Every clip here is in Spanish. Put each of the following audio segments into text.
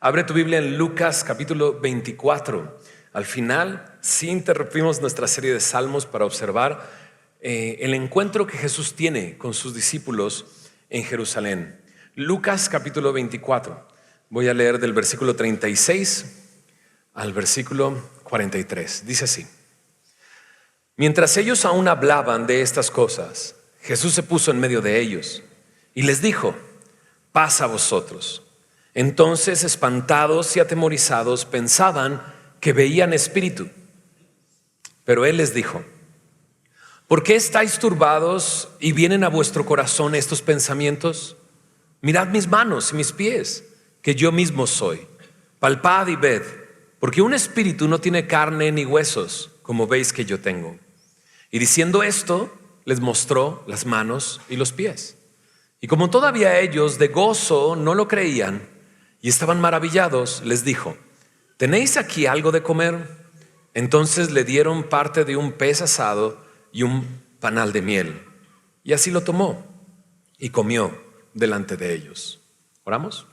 Abre tu Biblia en Lucas capítulo 24. Al final, sí interrumpimos nuestra serie de salmos para observar el encuentro que Jesús tiene con sus discípulos en Jerusalén. Lucas capítulo 24. Voy a leer del versículo 36 al versículo 43. Dice así: Mientras ellos aún hablaban de estas cosas, Jesús se puso en medio de ellos y les dijo: paz a vosotros. Entonces, espantados y atemorizados, pensaban que veían espíritu. Pero él les dijo: ¿por qué estáis turbados y vienen a vuestro corazón estos pensamientos? Mirad mis manos y mis pies, que yo mismo soy. Palpad y ved, porque un espíritu no tiene carne ni huesos, como veis que yo tengo. Y diciendo esto, les mostró las manos y los pies. Y como todavía ellos de gozo no lo creían y estaban maravillados, les dijo: ¿tenéis aquí algo de comer? Entonces le dieron parte de un pez asado y un panal de miel. Y así lo tomó y comió delante de ellos. ¿Oramos?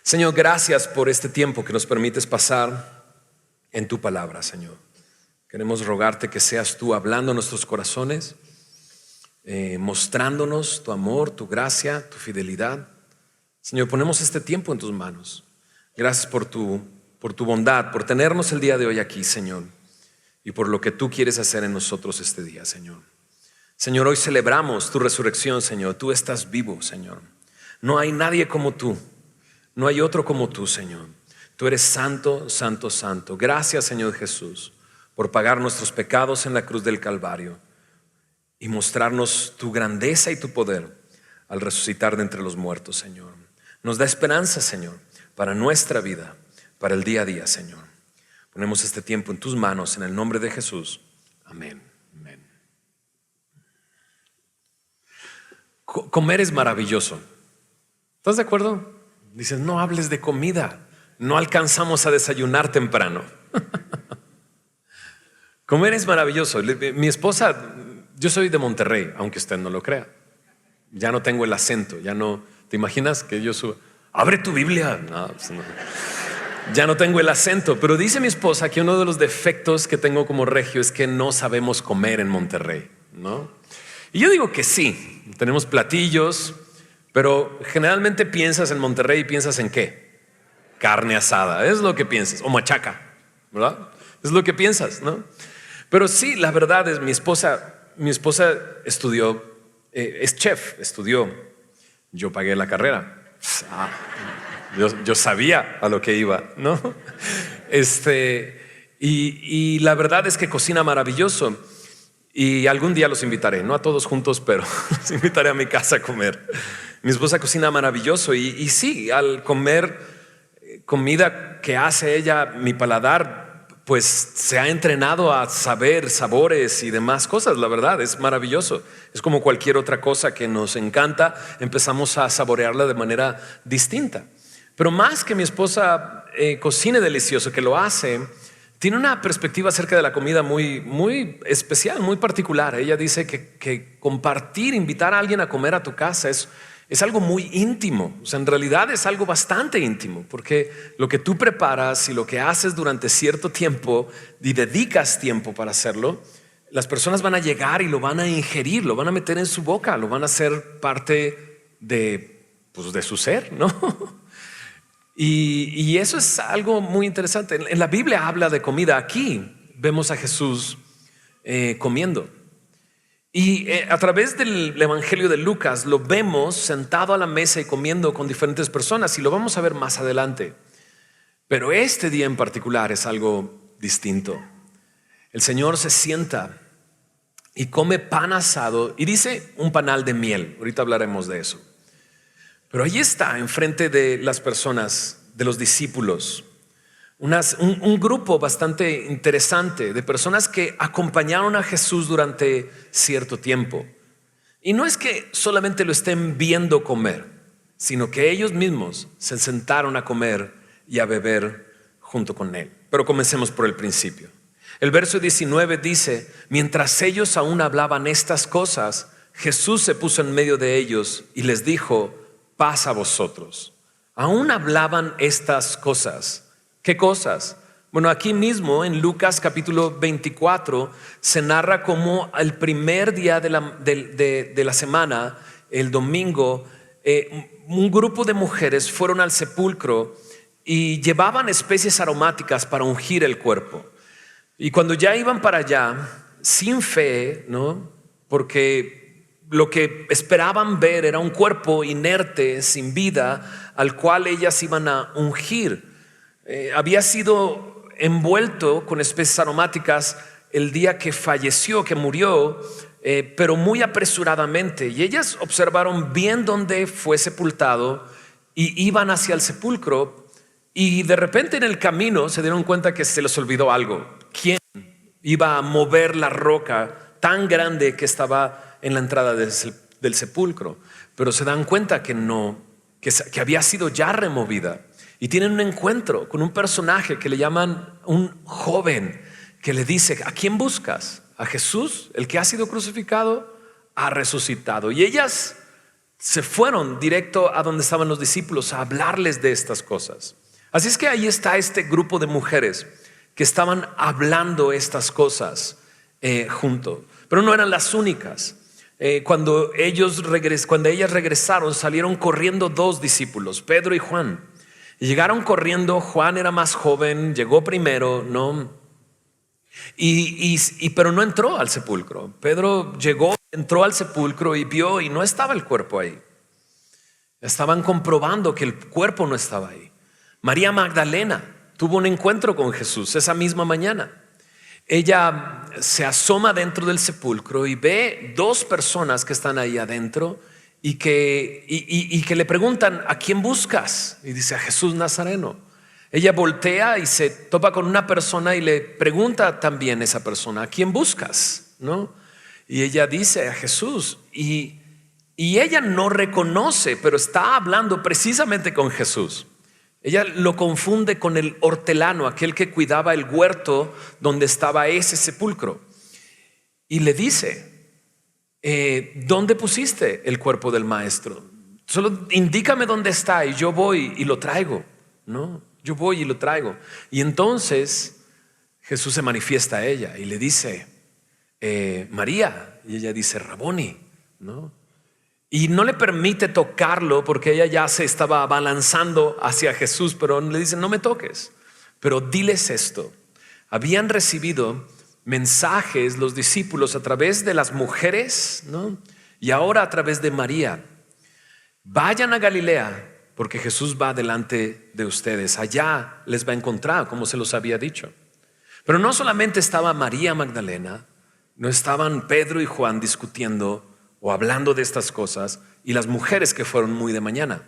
Señor, gracias por este tiempo que nos permites pasar en tu palabra, Señor. Queremos rogarte que seas tú hablando a nuestros corazones, mostrándonos tu amor, tu gracia, tu fidelidad. Señor, ponemos este tiempo en tus manos. Gracias por tu bondad, por tenernos el día de hoy aquí, Señor, y por lo que tú quieres hacer en nosotros este día, Señor. Señor, hoy celebramos tu resurrección, Señor. Tú estás vivo, Señor. No hay nadie como tú. No hay otro como tú, Señor. Tú eres santo, santo, santo. Gracias, Señor Jesús, por pagar nuestros pecados en la cruz del Calvario y mostrarnos tu grandeza y tu poder al resucitar de entre los muertos, Señor. Nos da esperanza, Señor, para nuestra vida, para el día a día, Señor. Ponemos este tiempo en tus manos, en el nombre de Jesús. Amén. Amén. Comer es maravilloso. ¿Estás de acuerdo? Dices, no hables de comida. No alcanzamos a desayunar temprano. Comer es maravilloso. Mi esposa, yo soy de Monterrey, aunque usted no lo crea. Ya no tengo el acento, ya no. ¿Te imaginas que yo subo? Abre tu Biblia. No, pues no. Ya no tengo el acento, pero dice mi esposa que uno de los defectos que tengo como regio es que no sabemos comer en Monterrey, ¿no? Y yo digo que sí, tenemos platillos, pero generalmente piensas en Monterrey y piensas en ¿qué? Carne asada, es lo que piensas, o machaca, ¿verdad? Es lo que piensas, ¿no? Pero sí, la verdad es mi esposa estudió, es chef, estudió. Yo pagué la carrera. Yo sabía a lo que iba, ¿no? Y la verdad es que cocina maravilloso. Y algún día los invitaré, no a todos juntos, pero los invitaré a mi casa a comer. Mi esposa cocina maravilloso y sí, al comer comida que hace ella, mi paladar pues se ha entrenado a saber sabores y demás cosas. La verdad es maravilloso. Es como cualquier otra cosa que nos encanta, empezamos a saborearla de manera distinta. Pero más que mi esposa cocine delicioso, que lo hace, tiene una perspectiva acerca de la comida muy, muy especial, muy particular. Ella dice que compartir, invitar a alguien a comer a tu casa es algo muy íntimo. O sea, en realidad es algo bastante íntimo, porque lo que tú preparas y lo que haces durante cierto tiempo y dedicas tiempo para hacerlo, las personas van a llegar y lo van a ingerir, lo van a meter en su boca, lo van a hacer parte de su ser, ¿no? Y eso es algo muy interesante. En la Biblia habla de comida. Aquí vemos a Jesús comiendo. Y a través del Evangelio de Lucas lo vemos sentado a la mesa y comiendo con diferentes personas, y lo vamos a ver más adelante. Pero este día en particular es algo distinto. El Señor se sienta y come pan asado y dice un panal de miel. Ahorita hablaremos de eso. Pero ahí está, enfrente de las personas, de los discípulos, un grupo bastante interesante de personas que acompañaron a Jesús durante cierto tiempo. Y no es que solamente lo estén viendo comer, sino que ellos mismos se sentaron a comer y a beber junto con él. Pero comencemos por el principio. El verso 19 dice: mientras ellos aún hablaban estas cosas, Jesús se puso en medio de ellos y les dijo: paz a vosotros. aún hablaban estas cosas. ¿Qué cosas? Bueno, aquí mismo en Lucas capítulo 24 se narra cómo el primer día de la semana, el domingo, un grupo de mujeres fueron al sepulcro y llevaban especies aromáticas para ungir el cuerpo. Y cuando ya iban para allá, sin fe, ¿no? Porque lo que esperaban ver era un cuerpo inerte, sin vida, al cual ellas iban a ungir. Había sido envuelto con especies aromáticas el día que falleció, que murió, pero muy apresuradamente. Y ellas observaron bien dónde fue sepultado y iban hacia el sepulcro. Y de repente en el camino se dieron cuenta que se les olvidó algo. ¿Quién iba a mover la roca tan grande que estaba en la entrada del sepulcro? Pero se dan cuenta que no, que había sido ya removida. Y tienen un encuentro con un personaje que le llaman un joven, que le dice: ¿a quién buscas? A Jesús, el que ha sido crucificado, ha resucitado. Y ellas se fueron directo a donde estaban los discípulos a hablarles de estas cosas. Así es que ahí está este grupo de mujeres que estaban hablando estas cosas junto, pero no eran las únicas. Cuando ellas regresaron, salieron corriendo dos discípulos, Pedro y Juan. Y llegaron corriendo. Juan era más joven, llegó primero, ¿no? Pero no entró al sepulcro. Pedro llegó, entró al sepulcro y vio, y no estaba el cuerpo ahí. Estaban comprobando que el cuerpo no estaba ahí. María Magdalena tuvo un encuentro con Jesús esa misma mañana. Ella se asoma dentro del sepulcro y ve dos personas que están ahí adentro y que le preguntan: ¿a quién buscas? Y dice: a Jesús Nazareno. Ella voltea y se topa con una persona y le pregunta también esa persona: ¿a quién buscas? ¿No? Y ella dice: a Jesús. Y ella no reconoce, pero está hablando precisamente con Jesús. Ella lo confunde con el hortelano, aquel que cuidaba el huerto donde estaba ese sepulcro. Y le dice: ¿dónde pusiste el cuerpo del maestro? Solo indícame dónde está y yo voy y lo traigo. No, yo voy y lo traigo. Y entonces Jesús se manifiesta a ella y le dice: María. Y ella dice: Raboni, ¿no? Y no le permite tocarlo porque ella ya se estaba abalanzando hacia Jesús, pero le dice: no me toques, pero diles esto. Habían recibido mensajes los discípulos a través de las mujeres, ¿no? Y ahora a través de María: vayan a Galilea, porque Jesús va delante de ustedes, allá les va a encontrar, como se los había dicho. Pero no solamente estaba María Magdalena, no estaban Pedro y Juan discutiendo o hablando de estas cosas y las mujeres que fueron muy de mañana,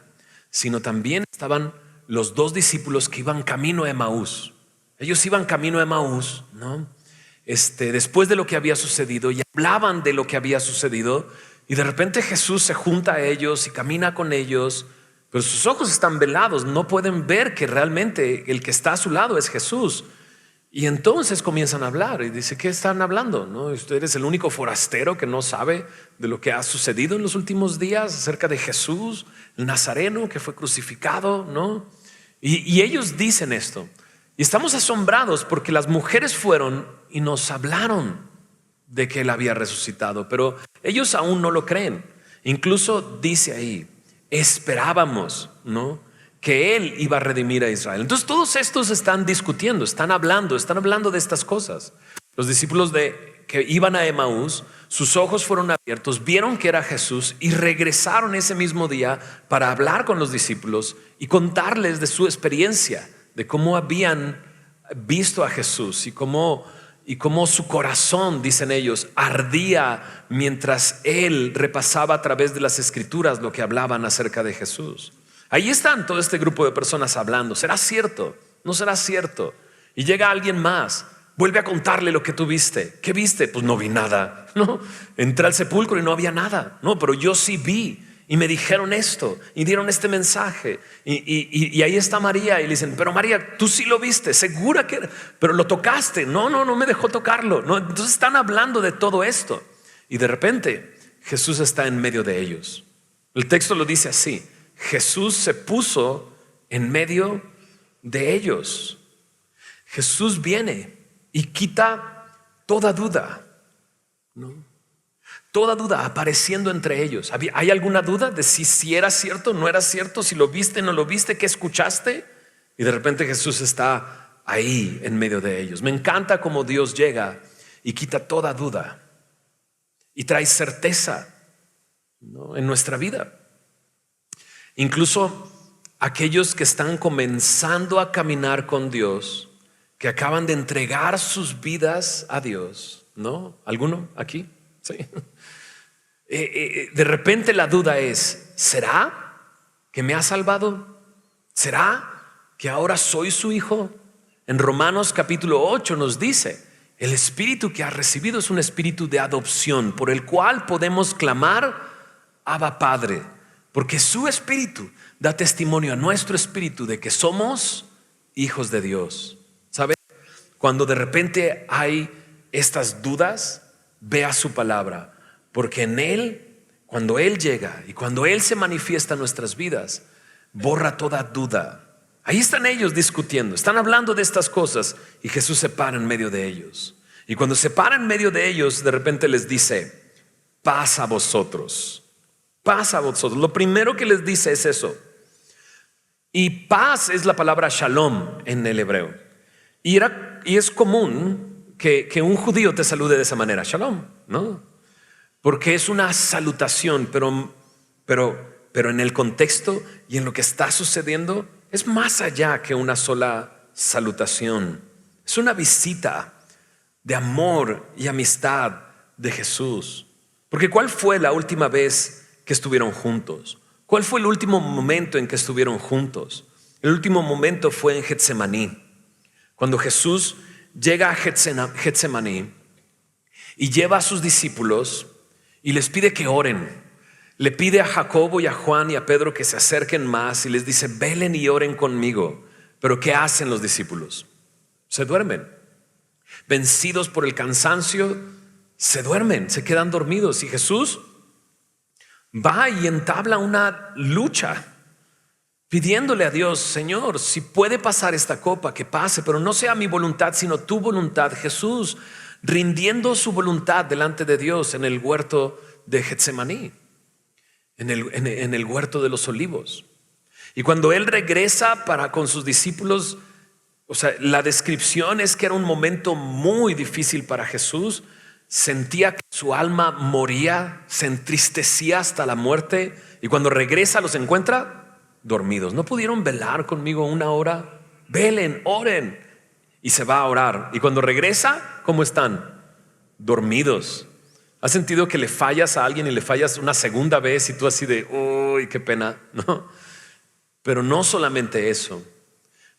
sino también estaban los dos discípulos que iban camino a Emaús. Ellos iban camino a Emaús, ¿no? Después de lo que había sucedido, y hablaban de lo que había sucedido, y de repente Jesús se junta a ellos y camina con ellos, pero sus ojos están velados, no pueden ver que realmente el que está a su lado es Jesús. Y entonces comienzan a hablar y dice: ¿qué están hablando? ¿No? Usted eres el único forastero que no sabe de lo que ha sucedido en los últimos días acerca de Jesús, el Nazareno que fue crucificado, ¿no? Y ellos dicen esto. Y estamos asombrados porque las mujeres fueron y nos hablaron de que Él había resucitado, pero ellos aún no lo creen. Incluso dice ahí: esperábamos, ¿no?, que Él iba a redimir a Israel. Entonces todos estos están discutiendo, están hablando de estas cosas. Los discípulos que iban a Emaús, sus ojos fueron abiertos, vieron que era Jesús y regresaron ese mismo día para hablar con los discípulos y contarles de su experiencia, de cómo habían visto a Jesús y cómo su corazón, dicen ellos, ardía mientras Él repasaba a través de las escrituras lo que hablaban acerca de Jesús. Ahí están todo este grupo de personas hablando. ¿Será cierto? ¿No será cierto? Y llega alguien más, vuelve a contarle lo que tú viste. ¿Qué viste? Pues no vi nada, ¿no? Entré al sepulcro y no había nada. No, pero yo sí vi y me dijeron esto y dieron este mensaje. Y ahí está María y le dicen: pero María, tú sí lo viste, segura que, pero lo tocaste. No me dejó tocarlo, ¿no? Entonces están hablando de todo esto y de repente Jesús está en medio de ellos. El texto lo dice así: Jesús se puso en medio de ellos. Jesús viene y quita toda duda, ¿no? Toda duda apareciendo entre ellos. ¿Hay alguna duda de si era cierto, no era cierto, si lo viste, no lo viste, qué escuchaste? Y de repente Jesús está ahí en medio de ellos. Me encanta cómo Dios llega y quita toda duda y trae certeza, ¿no?, en nuestra vida. Incluso aquellos que están comenzando a caminar con Dios, que acaban de entregar sus vidas a Dios, ¿no? ¿Alguno aquí? Sí. De repente la duda es: ¿será que me ha salvado? ¿Será que ahora soy su hijo? En Romanos capítulo 8 nos dice: el espíritu que has recibido es un espíritu de adopción, por el cual podemos clamar: Abba, Padre. Porque su espíritu da testimonio a nuestro espíritu de que somos hijos de Dios. ¿Sabes? Cuando de repente hay estas dudas, vea su palabra, porque en Él, cuando Él llega y cuando Él se manifiesta en nuestras vidas, borra toda duda. Ahí están ellos discutiendo, están hablando de estas cosas y Jesús se para en medio de ellos. Y cuando se para en medio de ellos, de repente les dice: paz a vosotros, paz a vosotros. Lo primero que les dice es eso. Y paz es la palabra shalom en el hebreo. Y es común que un judío te salude de esa manera: shalom, ¿no? Porque es una salutación, pero en el contexto y en lo que está sucediendo es más allá que una sola salutación. Es una visita de amor y amistad de Jesús. Porque ¿cuál fue la última vez que estuvieron juntos? ¿Cuál fue el último momento en que estuvieron juntos? El último momento fue en Getsemaní, cuando Jesús llega a Getsemaní y lleva a sus discípulos y les pide que oren. Le pide a Jacobo y a Juan y a Pedro que se acerquen más y les dice: velen y oren conmigo. Pero ¿qué hacen los discípulos? Se duermen. Vencidos por el cansancio, se duermen, se quedan dormidos. Y Jesús va y entabla una lucha, pidiéndole a Dios: Señor, si puede pasar esta copa, que pase, pero no sea mi voluntad, sino tu voluntad. Jesús rindiendo su voluntad delante de Dios en el huerto de Getsemaní, en el huerto de los olivos. Y cuando Él regresa con sus discípulos, o sea, la descripción es que era un momento muy difícil para Jesús. Sentía que su alma moría, se entristecía hasta la muerte, y cuando regresa los encuentra dormidos. ¿No pudieron velar conmigo una hora? Velen, oren. Y se va a orar. Y cuando regresa, ¿cómo están? Dormidos. ¿Has sentido que le fallas a alguien y le fallas una segunda vez y tú así de: uy, qué pena? ¿No? Pero no solamente eso.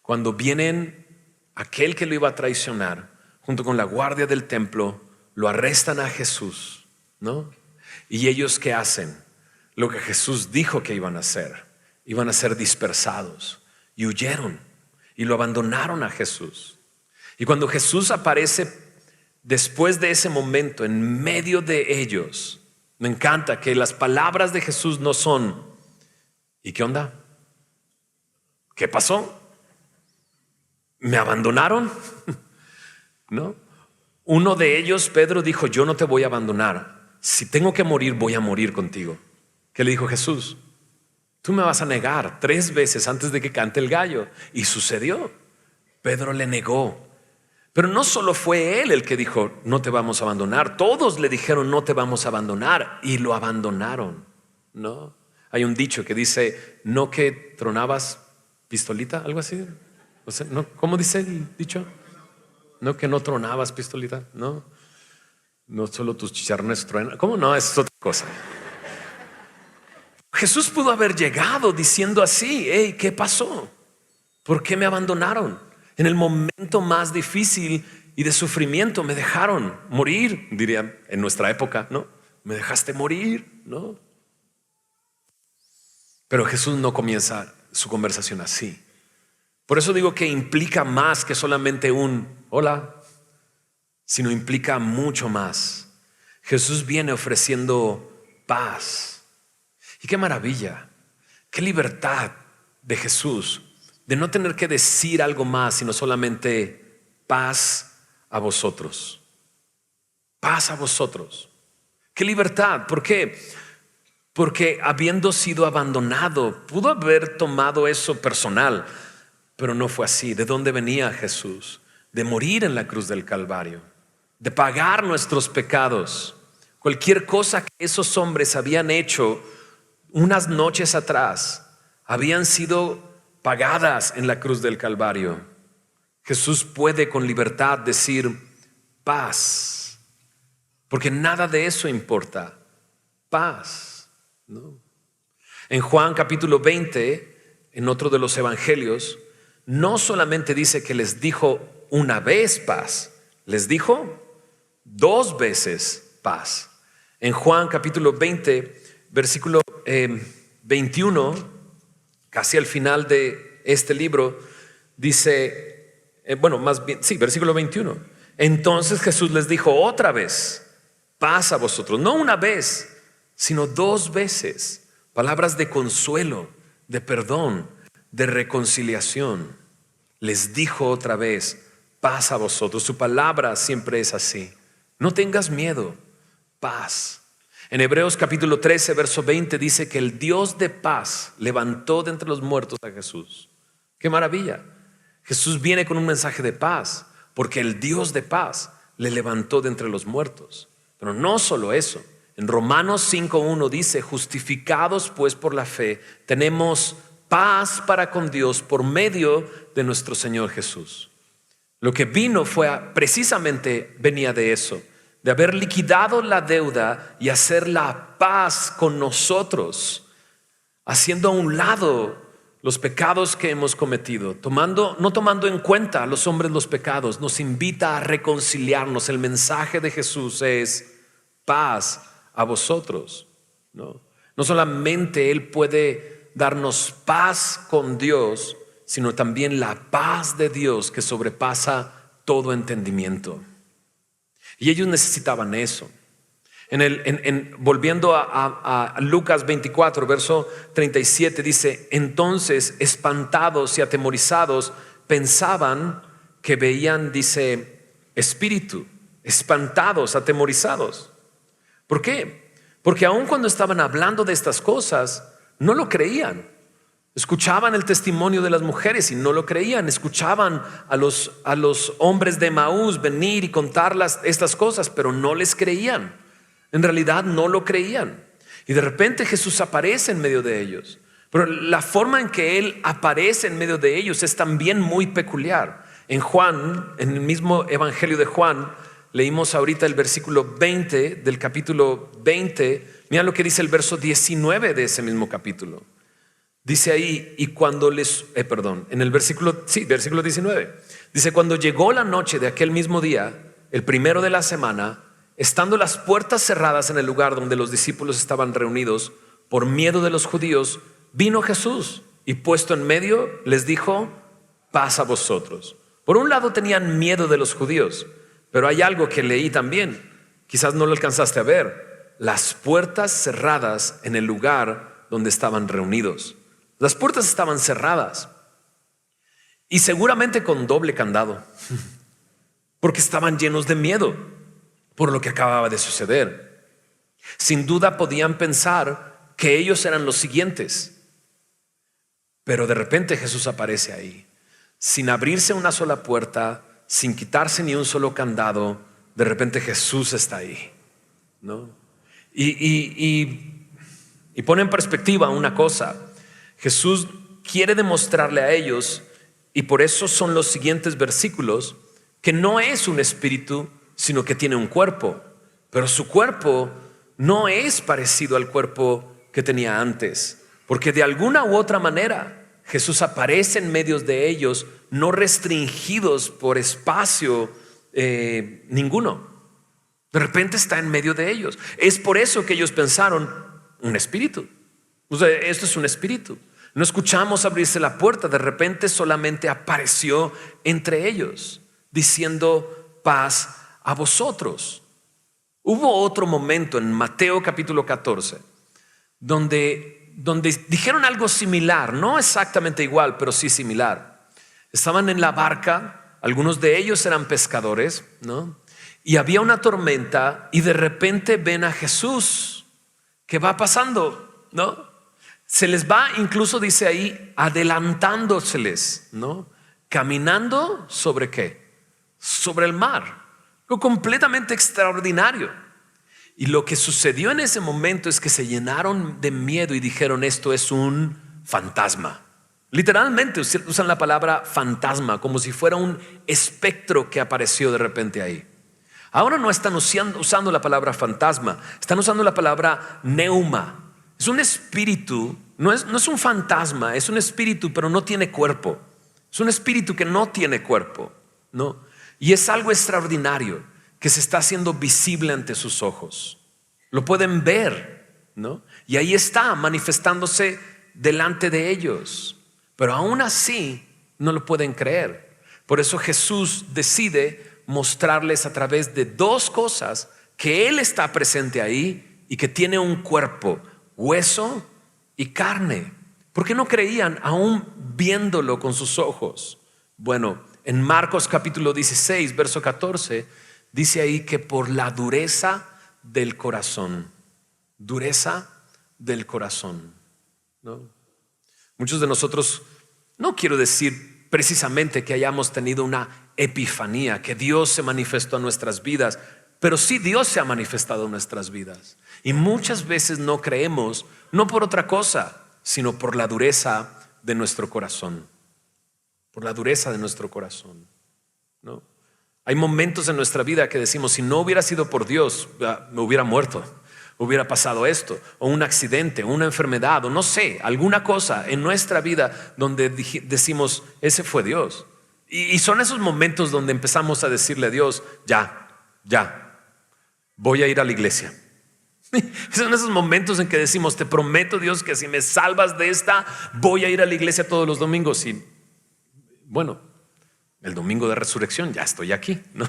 Cuando vienen aquel que lo iba a traicionar, junto con la guardia del templo, lo arrestan a Jesús, ¿no? Y ellos, ¿qué hacen? Lo que Jesús dijo que iban a hacer. Iban a ser dispersados y huyeron y lo abandonaron a Jesús. Y cuando Jesús aparece después de ese momento en medio de ellos, me encanta que las palabras de Jesús no son: ¿y qué onda? ¿Qué pasó? ¿Me abandonaron? ¿No? Uno de ellos, Pedro, dijo: yo no te voy a abandonar. Si tengo que morir, voy a morir contigo. ¿Qué le dijo Jesús? Tú me vas a negar 3 veces antes de que cante el gallo. Y sucedió. Pedro le negó. Pero no solo fue él el que dijo: no te vamos a abandonar. Todos le dijeron: no te vamos a abandonar. Y lo abandonaron, ¿no? Hay un dicho que dice: no que tronabas pistolita, algo así. O sea, ¿no? ¿Cómo dice el dicho? No que no tronabas pistolita, no. No solo tus chicharrones truenan. ¿Cómo no? Es otra cosa. Jesús pudo haber llegado diciendo así: hey, ¿qué pasó? ¿Por qué me abandonaron? En el momento más difícil y de sufrimiento me dejaron morir, dirían en nuestra época, ¿no? Me dejaste morir, ¿no? Pero Jesús no comienza su conversación así. Por eso digo que implica más que solamente un hola, sino implica mucho más. Jesús viene ofreciendo paz. Y qué maravilla, qué libertad de Jesús. de no tener que decir algo más, sino solamente paz a vosotros. Paz a vosotros. ¡Qué libertad! ¿Por qué? Porque habiendo sido abandonado, pudo haber tomado eso personal, pero no fue así. ¿De dónde venía Jesús? De morir en la cruz del Calvario, de pagar nuestros pecados. Cualquier cosa que esos hombres habían hecho unas noches atrás, habían sido pagadas en la cruz del Calvario. Jesús puede con libertad decir paz, porque nada de eso importa. Paz, ¿no? En Juan capítulo 20, en otro de los evangelios, no solamente dice que les dijo una vez paz, les dijo 2 veces paz. En Juan capítulo 20, versículo 21, casi al final de este libro, dice, versículo 21. Entonces Jesús les dijo otra vez, paz a vosotros. No una vez, sino 2 veces. Palabras de consuelo, de perdón, de reconciliación. Les dijo otra vez, paz a vosotros. Su palabra siempre es así. No tengas miedo, paz. En Hebreos capítulo 13, verso 20 dice que el Dios de paz levantó de entre los muertos a Jesús. ¡Qué maravilla! Jesús viene con un mensaje de paz, porque el Dios de paz le levantó de entre los muertos. Pero no solo eso. En Romanos 5:1 dice, justificados pues por la fe, tenemos paz para con Dios por medio de nuestro Señor Jesús. Lo que vino precisamente venía de eso, de haber liquidado la deuda y hacer la paz con nosotros, haciendo a un lado los pecados que hemos cometido, no tomando en cuenta a los hombres los pecados. Nos invita a reconciliarnos. El mensaje de Jesús es paz a vosotros. No solamente Él puede darnos paz con Dios, sino también la paz de Dios que sobrepasa todo entendimiento. Y ellos necesitaban eso. Volviendo a Lucas 24, verso 37, dice, entonces espantados y atemorizados pensaban que veían, dice, espíritu. Espantados, atemorizados. ¿Por qué? Porque aun cuando estaban hablando de estas cosas, no lo creían. Escuchaban el testimonio de las mujeres y no lo creían. Escuchaban a los hombres de Emaús venir y contar estas cosas, pero no les creían. En realidad no lo creían. Y de repente Jesús aparece en medio de ellos. Pero la forma en que Él aparece en medio de ellos es también muy peculiar. En Juan, en el mismo evangelio de Juan, leímos ahorita el versículo 20 del capítulo 20. Mira lo que dice el verso 19 de ese mismo capítulo. Dice ahí, y cuando en el versículo 19, dice, cuando llegó la noche de aquel mismo día, el primero de la semana, estando las puertas cerradas en el lugar donde los discípulos estaban reunidos, por miedo de los judíos, vino Jesús y puesto en medio les dijo, paz a vosotros. Por un lado tenían miedo de los judíos, pero hay algo que leí también, quizás no lo alcanzaste a ver, las puertas cerradas en el lugar donde estaban reunidos. Las puertas estaban cerradas y seguramente con doble candado, porque estaban llenos de miedo por lo que acababa de suceder. Sin duda podían pensar que ellos eran los siguientes, pero de repente Jesús aparece ahí, sin abrirse una sola puerta, sin quitarse ni un solo candado. De repente Jesús está ahí, ¿no? Y pone en perspectiva una cosa. Jesús quiere demostrarle a ellos, y por eso son los siguientes versículos, que no es un espíritu, sino que tiene un cuerpo. Pero su cuerpo no es parecido al cuerpo que tenía antes, porque de alguna u otra manera Jesús aparece en medio de ellos, no restringidos por espacio ninguno. De repente está en medio de ellos. Es por eso que ellos pensaron, un espíritu. O sea, esto es un espíritu. No escuchamos abrirse la puerta, de repente solamente apareció entre ellos, diciendo paz a vosotros. Hubo otro momento en Mateo capítulo 14, donde donde dijeron algo similar, no exactamente igual, pero sí similar. Estaban en la barca, algunos de ellos eran pescadores, ¿no? Y había una tormenta y de repente ven a Jesús que va pasando, ¿no? Se les va, incluso dice ahí, adelantándoseles, ¿no? Caminando sobre ¿qué? Sobre el mar. Algo completamente extraordinario. Y lo que sucedió en ese momento es que se llenaron de miedo y dijeron: esto es un fantasma. Literalmente usan la palabra fantasma como si fuera un espectro que apareció de repente ahí. Ahora no están usando la palabra fantasma, están usando la palabra neuma. Es un espíritu, no es un fantasma, es un espíritu, pero no tiene cuerpo. Es un espíritu que no tiene cuerpo, ¿no? Y es algo extraordinario que se está haciendo visible ante sus ojos. Lo pueden ver, ¿no? Y ahí está manifestándose delante de ellos. Pero aún así no lo pueden creer. Por eso Jesús decide mostrarles a través de dos cosas que Él está presente ahí y que tiene un cuerpo, hueso y carne. ¿Por qué no creían aún viéndolo con sus ojos? Bueno, en Marcos capítulo 16, verso 14, dice ahí que por la dureza del corazón, ¿no? Muchos de nosotros, no quiero decir precisamente que hayamos tenido una epifanía, que Dios se manifestó en nuestras vidas, pero sí Dios se ha manifestado en nuestras vidas. Y muchas veces no creemos, no por otra cosa, sino por la dureza de nuestro corazón. Por la dureza de nuestro corazón, ¿no? Hay momentos en nuestra vida que decimos: si no hubiera sido por Dios, me hubiera muerto, hubiera pasado esto, o un accidente, una enfermedad, o no sé, alguna cosa en nuestra vida donde decimos: ese fue Dios. Y son esos momentos donde empezamos a decirle a Dios: ya, voy a ir a la iglesia. Son esos momentos en que decimos: te prometo, Dios, que si me salvas de esta, voy a ir a la iglesia todos los domingos. Y bueno, el domingo de resurrección ya estoy aquí, ¿no?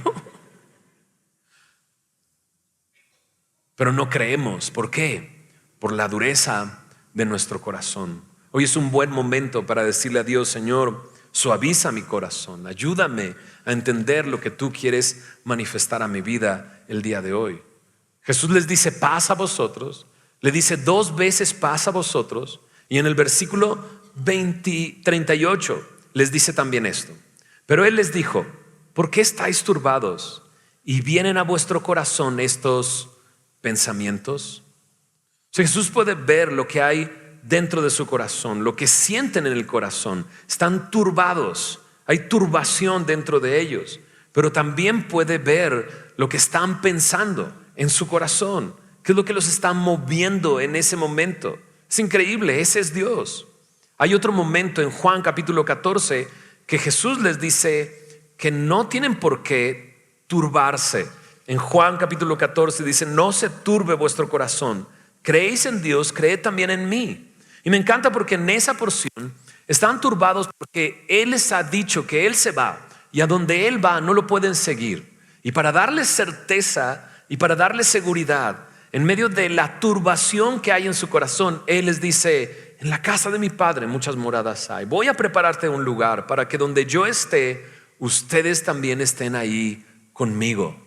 Pero no creemos. ¿Por qué? Por la dureza de nuestro corazón. Hoy es un buen momento para decirle a Dios: Señor, suaviza mi corazón, ayúdame a entender lo que tú quieres manifestar a mi vida el día de hoy. Jesús les dice: paz a vosotros. Le dice 2 veces: paz a vosotros. Y en el versículo 38 les dice también esto: pero Él les dijo: ¿por qué estáis turbados y vienen a vuestro corazón estos pensamientos? O sea, Jesús puede ver lo que hay dentro de su corazón, lo que sienten en el corazón. Están turbados, hay turbación dentro de ellos, pero también puede ver lo que están pensando en su corazón, qué es lo que los está moviendo en ese momento. Es increíble, ese es Dios. Hay otro momento en Juan capítulo 14 que Jesús les dice que no tienen por qué turbarse. En Juan capítulo 14 dice: no se turbe vuestro corazón, creéis en Dios, creed también en mí. Y me encanta porque en esa porción están turbados porque Él les ha dicho que Él se va, y a donde Él va no lo pueden seguir. Y para darles certeza y para darles seguridad en medio de la turbación que hay en su corazón, Él les dice: en la casa de mi Padre muchas moradas hay. Voy a prepararte un lugar para que donde yo esté, ustedes también estén ahí conmigo.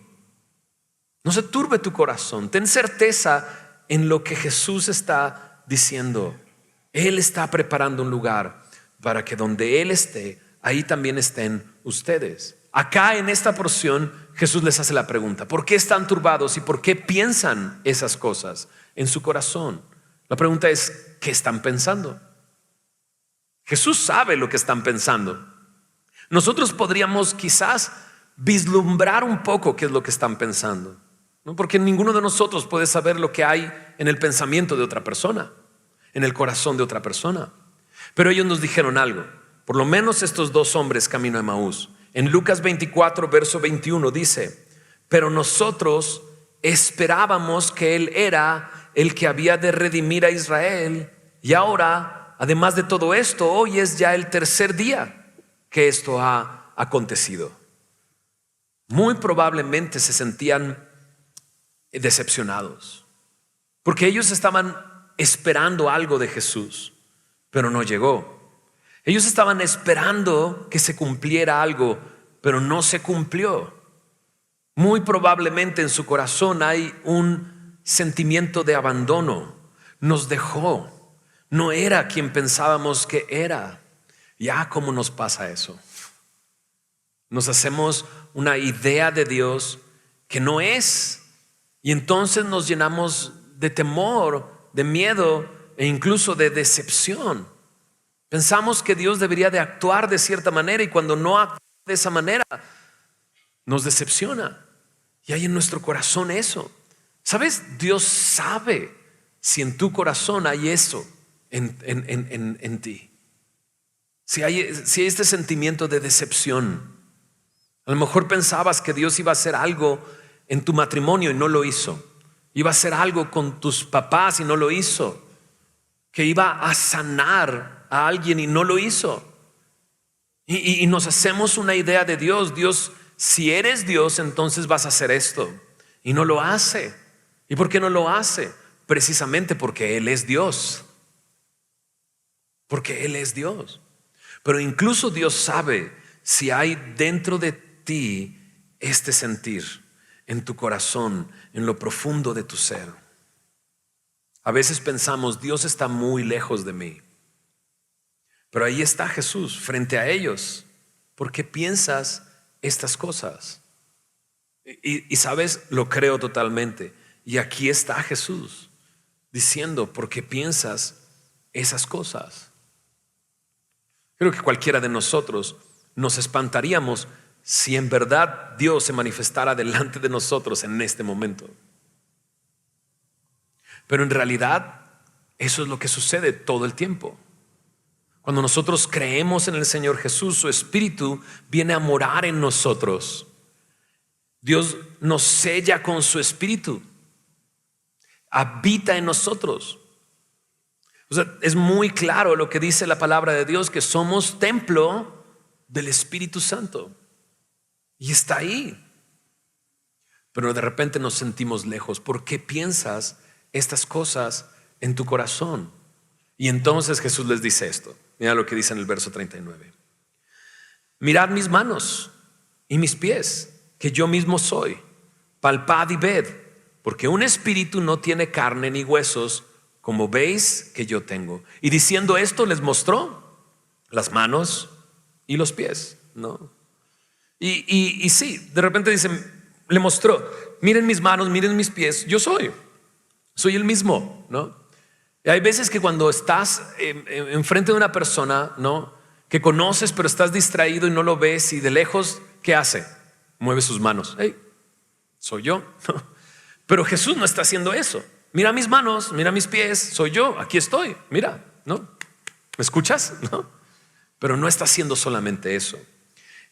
No se turbe tu corazón. Ten certeza en lo que Jesús está diciendo. Él está preparando un lugar para que donde Él esté, ahí también estén ustedes. Acá en esta porción Jesús les hace la pregunta: ¿por qué están turbados y por qué piensan esas cosas en su corazón? La pregunta es: ¿qué están pensando? Jesús sabe lo que están pensando. Nosotros podríamos quizás vislumbrar un poco qué es lo que están pensando, ¿no? Porque ninguno de nosotros puede saber lo que hay en el pensamiento de otra persona, en el corazón de otra persona. Pero ellos nos dijeron algo, por lo menos estos 2 hombres camino a Emaús. En Lucas 24, verso 21 dice: pero nosotros esperábamos que Él era el que había de redimir a Israel, y ahora, además de todo esto, hoy es ya el 3er día que esto ha acontecido. Muy probablemente se sentían decepcionados, porque ellos estaban esperando algo de Jesús, pero no llegó. Ellos estaban esperando que se cumpliera algo, pero no se cumplió. Muy probablemente en su corazón hay un sentimiento de abandono. Nos dejó. No era quien pensábamos que era. Ya, ¿cómo nos pasa eso? Nos hacemos una idea de Dios que no es, y entonces nos llenamos de temor, de miedo e incluso de decepción. Pensamos que Dios debería de actuar de cierta manera, y cuando no actúa de esa manera nos decepciona. Y hay en nuestro corazón eso. ¿Sabes? Dios sabe si en tu corazón hay eso en ti. Si hay este sentimiento de decepción. A lo mejor pensabas que Dios iba a hacer algo en tu matrimonio y no lo hizo. Iba a hacer algo con tus papás y no lo hizo. Que iba a sanar a alguien y no lo hizo. Y nos hacemos una idea de Dios. Dios, si eres Dios, entonces vas a hacer esto. Y no lo hace. ¿Y por qué no lo hace? Precisamente porque Él es Dios. Porque Él es Dios. Pero incluso Dios sabe si hay dentro de ti este sentir en tu corazón, en lo profundo de tu ser. A veces pensamos, Dios está muy lejos de mí. Pero ahí está Jesús frente a ellos. ¿Por qué piensas estas cosas? Y sabes, lo creo totalmente. Y aquí está Jesús diciendo, ¿por qué piensas esas cosas? Creo que cualquiera de nosotros nos espantaríamos si en verdad Dios se manifestara delante de nosotros en este momento. Pero en realidad eso es lo que sucede todo el tiempo. Cuando nosotros creemos en el Señor Jesús, su Espíritu viene a morar en nosotros. Dios nos sella con su Espíritu. Habita en nosotros. O sea, es muy claro lo que dice la palabra de Dios, que somos templo del Espíritu Santo. Y está ahí. Pero de repente nos sentimos lejos. ¿Por qué piensas estas cosas en tu corazón? Y entonces Jesús les dice esto. Mira lo que dice en el verso 39. Mirad mis manos y mis pies, que yo mismo soy. Palpad y ved, porque un espíritu no tiene carne ni huesos, como veis que yo tengo. Y diciendo esto les mostró las manos y los pies, ¿no? Y sí, de repente dicen, le mostró, miren mis manos, miren mis pies, yo soy el mismo, ¿no? Y hay veces que cuando estás enfrente de una persona, ¿no?, que conoces pero estás distraído y no lo ves, y de lejos, ¿qué hace? Mueve sus manos. Hey, soy yo. Pero Jesús no está haciendo eso. Mira mis manos, mira mis pies, soy yo, aquí estoy, mira, ¿no? ¿Me escuchas? ¿No? Pero no está haciendo solamente eso.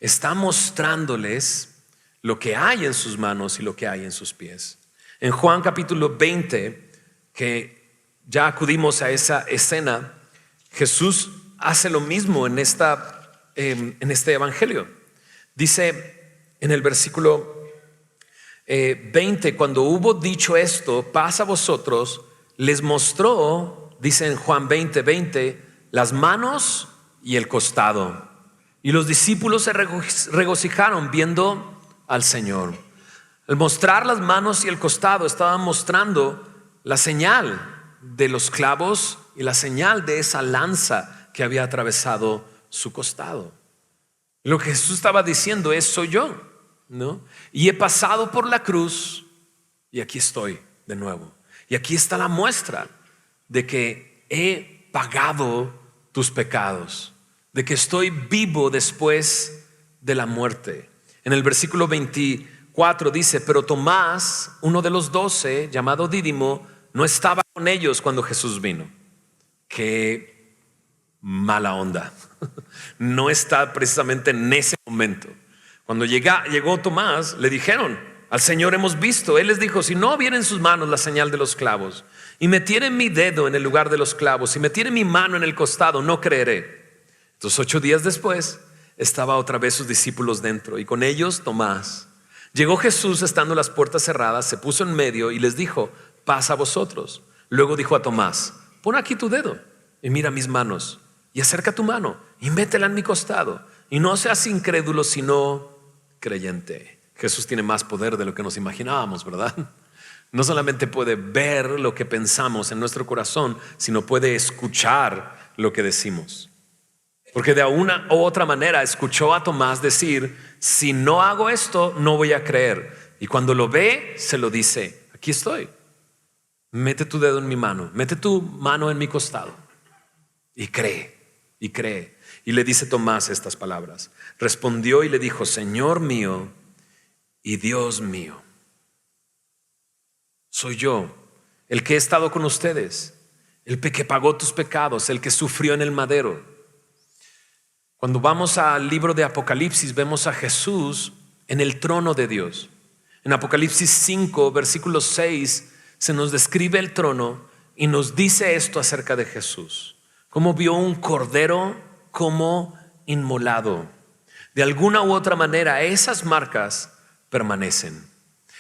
Está mostrándoles lo que hay en sus manos y lo que hay en sus pies. En Juan capítulo 20, que ya acudimos a esa escena, Jesús hace lo mismo en este evangelio. Dice en el versículo 20, cuando hubo dicho esto, paz a vosotros, les mostró, dice en Juan 20:20, las manos y el costado. Y los discípulos se regocijaron viendo al Señor. Al mostrar las manos y el costado, estaban mostrando la señal de los clavos y la señal de esa lanza que había atravesado su costado. Lo que Jesús estaba diciendo es, soy yo, ¿no? Y he pasado por la cruz y aquí estoy de nuevo. Y aquí está la muestra de que he pagado tus pecados, de que estoy vivo después de la muerte. En el versículo 24 dice, pero Tomás, uno de los 12, llamado Dídimo, no estaba con ellos cuando Jesús vino. Qué mala onda. No está precisamente en ese momento. Cuando llegó Tomás, le dijeron, al Señor hemos visto. Él les dijo, si no viera en sus manos la señal de los clavos, y metiere mi dedo en el lugar de los clavos, y metiere mi mano en el costado, no creeré. Entonces 8 días después, estaba otra vez sus discípulos dentro, y con ellos Tomás. Llegó Jesús estando las puertas cerradas, se puso en medio y les dijo, paz a vosotros. Luego dijo a Tomás: pon aquí tu dedo y mira mis manos, y acerca tu mano y métela en mi costado, y no seas incrédulo sino creyente. Jesús tiene más poder de lo que nos imaginábamos, ¿verdad? No solamente puede ver lo que pensamos en nuestro corazón, sino puede escuchar lo que decimos. Porque de una u otra manera escuchó a Tomás decir: si no hago esto, no voy a creer. Y cuando lo ve, se lo dice: aquí estoy, mete tu dedo en mi mano, mete tu mano en mi costado y cree, y cree. Y le dice Tomás estas palabras. Respondió y le dijo: Señor mío y Dios mío. Soy yo, el que he estado con ustedes, el que pagó tus pecados, el que sufrió en el madero. Cuando vamos al libro de Apocalipsis, vemos a Jesús en el trono de Dios. En Apocalipsis 5, versículo 6, se nos describe el trono y nos dice esto acerca de Jesús: cómo vio un cordero como inmolado. De alguna u otra manera, esas marcas permanecen.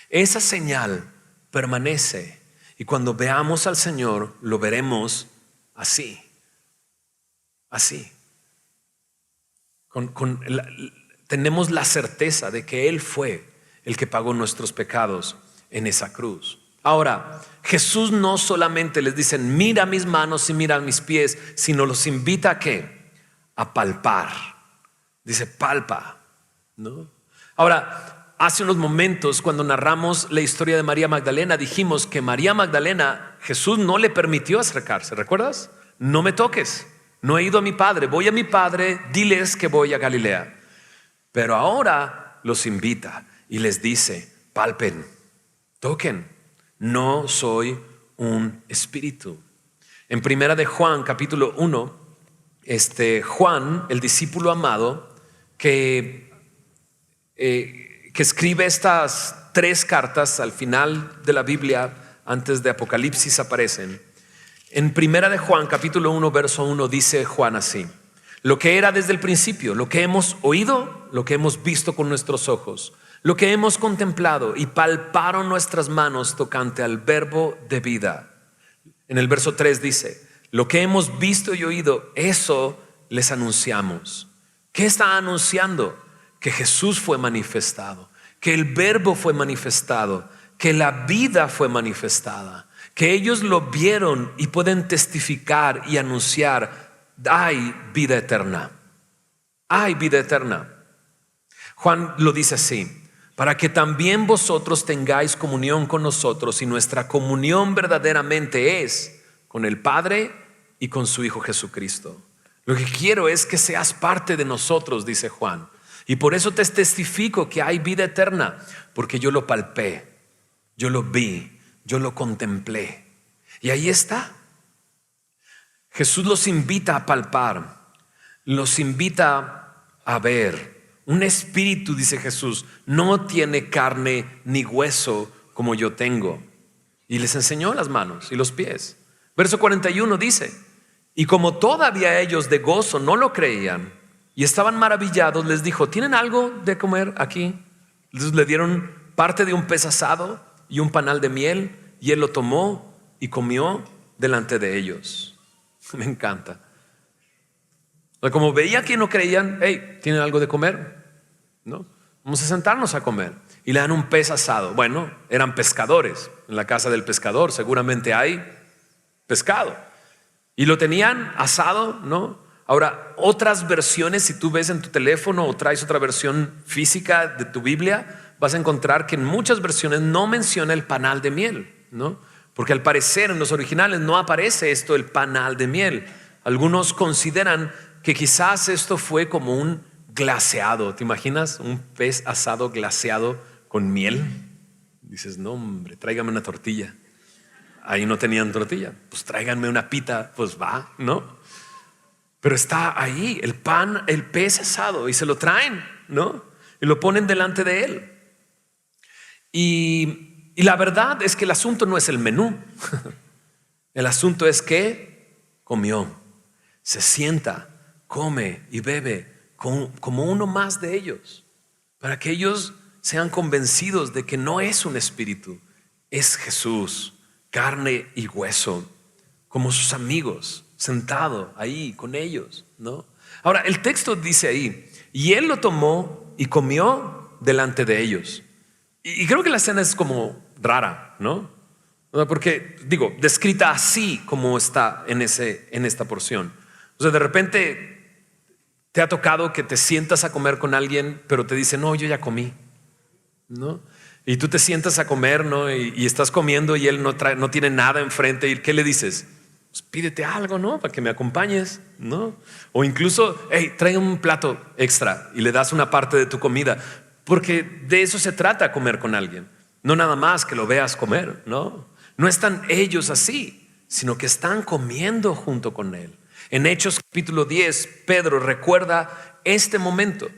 Esa señal permanece. Y cuando veamos al Señor, lo veremos así. Así. Tenemos la certeza de que Él fue el que pagó nuestros pecados en esa cruz. Ahora, Jesús no solamente les dice: mira mis manos y mira mis pies, sino los invita a ¿qué? A palpar. Dice: palpa, ¿no? Ahora, hace unos momentos, cuando narramos la historia de María Magdalena, dijimos que María Magdalena, Jesús no le permitió acercarse. ¿Recuerdas? No me toques. No he ido a mi Padre, voy a mi Padre, diles que voy a Galilea. Pero ahora los invita y les dice: palpen, toquen, no soy un espíritu. En primera de Juan, capítulo 1, Juan, el discípulo amado, que escribe estas 3 cartas al final de la Biblia, antes de Apocalipsis aparecen. En primera de Juan, capítulo 1, verso 1, dice Juan así: lo que era desde el principio, lo que hemos oído, lo que hemos visto con nuestros ojos, lo que hemos contemplado y palparon nuestras manos tocante al verbo de vida. En el verso 3 dice: lo que hemos visto y oído, eso les anunciamos. ¿Qué está anunciando? Que Jesús fue manifestado, que el verbo fue manifestado, que la vida fue manifestada, que ellos lo vieron y pueden testificar y anunciar: hay vida eterna, hay vida eterna. Juan lo dice así: para que también vosotros tengáis comunión con nosotros, y nuestra comunión verdaderamente es con el Padre y con su Hijo Jesucristo. Lo que quiero es que seas parte de nosotros, dice Juan, y por eso te testifico que hay vida eterna, porque yo lo palpé, yo lo vi, yo lo contemplé, y ahí está. Jesús los invita a palpar, los invita a ver. Un espíritu, dice Jesús, no tiene carne ni hueso como yo tengo. Y les enseñó las manos y los pies. Verso 41 dice: y como todavía ellos de gozo no lo creían y estaban maravillados, les dijo: ¿tienen algo de comer aquí? Entonces le dieron parte de un pez asado y un panal de miel, y él lo tomó y comió delante de ellos. Me encanta. Como veía que no creían: hey, ¿tienen algo de comer? No, vamos a sentarnos a comer. Y le dan un pez asado. Bueno, eran pescadores. En la casa del pescador seguramente hay pescado. Y lo tenían asado, ¿no? Ahora, otras versiones, si tú ves en tu teléfono o traes otra versión física de tu Biblia, vas a encontrar que en muchas versiones no menciona el panal de miel, ¿no? Porque al parecer en los originales no aparece esto, el panal de miel. Algunos consideran que quizás esto fue como un glaseado. ¿Te imaginas un pez asado glaseado con miel? Dices: no, hombre, tráigame una tortilla. Ahí no tenían tortilla, pues tráiganme una pita, pues va, ¿no? Pero está ahí el pan, el pez asado, y se lo traen, ¿no? Y lo ponen delante de él. Y la verdad es que el asunto no es el menú. El asunto es que comió, se sienta, come y bebe como uno más de ellos, para que ellos sean convencidos de que no es un espíritu, es Jesús carne y hueso, como sus amigos, sentado ahí con ellos, ¿no? Ahora, el texto dice ahí, y él lo tomó y comió delante de ellos. Y creo que la escena es como rara, ¿no? Porque, digo, descrita así como está en esta porción. O sea, de repente te ha tocado que te sientas a comer con alguien, pero te dice, no, yo ya comí, ¿no? Y tú te sientas a comer, ¿no? Y estás comiendo y él no tiene nada enfrente. ¿Y qué le dices? Pues pídete algo, ¿no? Para que me acompañes, ¿no? O incluso, hey, trae un plato extra y le das una parte de tu comida. Porque de eso se trata, comer con alguien. No nada más que lo veas comer, ¿no? No están ellos así, sino que están comiendo junto con él. En Hechos capítulo 10, Pedro recuerda este momento.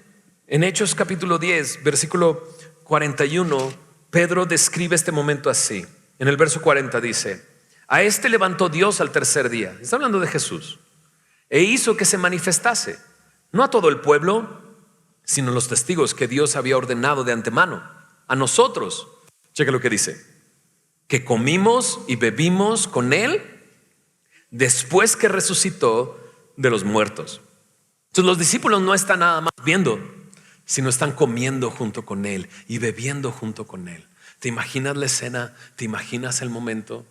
En Hechos capítulo 10, versículo 41, Pedro describe este momento así. En el verso 40 dice, a este levantó Dios al tercer día. Está hablando de Jesús. E hizo que se manifestase, no a todo el pueblo, sino los testigos que Dios había ordenado de antemano. A nosotros, cheque lo que dice, que comimos y bebimos con él después que resucitó de los muertos. Entonces los discípulos no están nada más viendo, sino están comiendo junto con él y bebiendo junto con él. ¿Te imaginas la escena? ¿Te imaginas el momento?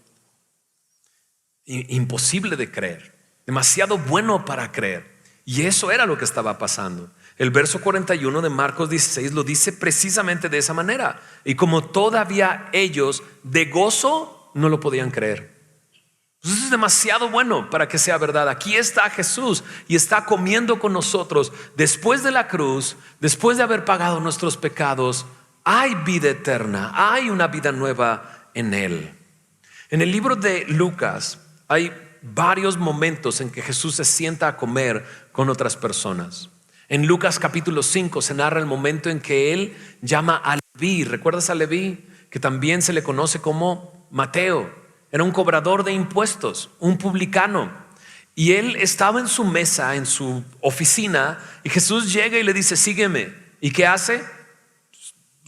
Imposible de creer, demasiado bueno para creer. Y eso era lo que estaba pasando. El verso 41 de Marcos 16 lo dice precisamente de esa manera. Y como todavía ellos de gozo no lo podían creer. Entonces eso es demasiado bueno para que sea verdad. Aquí está Jesús y está comiendo con nosotros después de la cruz, después de haber pagado nuestros pecados. Hay vida eterna, hay una vida nueva en él. En el libro de Lucas hay varios momentos en que Jesús se sienta a comer con otras personas. En Lucas capítulo 5 se narra el momento en que él llama a Leví. ¿Recuerdas a Leví? Que también se le conoce como Mateo. Era un cobrador de impuestos, un publicano. Y él estaba en su mesa, en su oficina, y Jesús llega y le dice, sígueme. ¿Y qué hace?